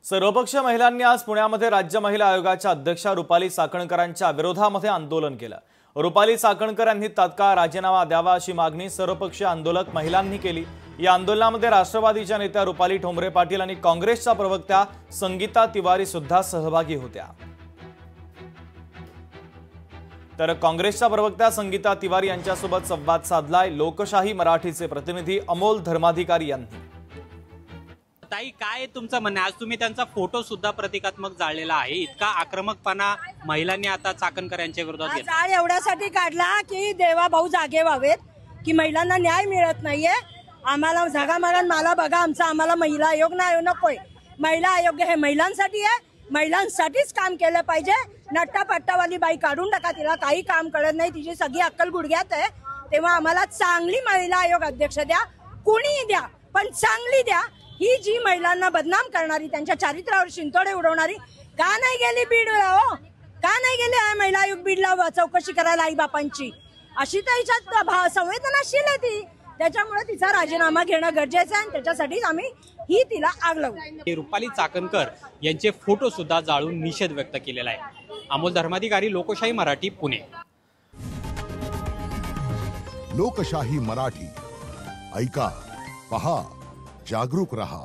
सर्वपक्षीय महिलांनी आज पुण्यामध्ये राज्य महिला आयोगाच्या अध्यक्षा रुपाली चाकणकरांच्या विरोधामध्ये आंदोलन केलं। रुपाली चाकणकर यांनी तात्काळ राजीनामा द्यावा अशी मागणी सर्वपक्षीय आंदोलक महिलांनी केली। या आंदोलनामध्ये राष्ट्रवादीच्या नेत्या रुपाली ठोंबरे पाटील आणि काँग्रेसच्या प्रवक्त्या संगीता तिवारी सुद्धा सहभागी होत्या। तर काँग्रेसच्या प्रवक्त्या संगीता तिवारी यांच्यासोबत संवाद साधलाय लोकशाही मराठीचे प्रतिनिधी अमोल धर्माधिकारी यांनी। ताई, काय तुमचं म्हणणं? आज तुम्ही त्यांचा फोटो सुद्धा प्रतिकात्मक जाळलेला आहे। इतका आक्रमकपणा महिलांनी आता चाकणकर यांच्या विरोधात घेतला। जाळ एवढ्यासाठी काढला की देवा भाऊ जागे व्हावेत, की महिलांना न्याय मिळत नाहीये। आम्हाला जागा मारण मला बघा, आम्हाला महिला आयोग नाही नकोय। महिला आयोग हे महिलांसाठी आहे, महिलांसाठीच काम केलं पाहिजे। नट्टापट्टावाली बाई काढून टाका, तिला काही काम कळत नाही, तिची सगळी अक्कल गुडघ्यात आहे। तेव्हा आम्हाला चांगली महिला आयोग अध्यक्ष द्या, कोणीही द्या, पण चांगली द्या। ही जी महिलांना बदनाम करणारी, त्यांच्या चारित्र्यावर शिंतोडे उडवणारी, का नाही गेली बीडला? हो, का नाही गेली महिला आयोग बीडला चौकशी करायला आई बापांची? अशी तर हिच्यात संवेदनाशील आहे ती, त्याच्यामुळे तिचा राजीनामा घेणं गरजेचं आहे। त्याच्यासाठीच आम्ही ही तिला आग लावू। रुपाली चाकणकर यांचे फोटो सुद्धा जाळून निषेध व्यक्त केलेला आहे। अमोल धर्माधिकारी, लोकशाही मराठी, पुणे। लोकशाही मराठी ऐका, पहा, जागरूक रहा।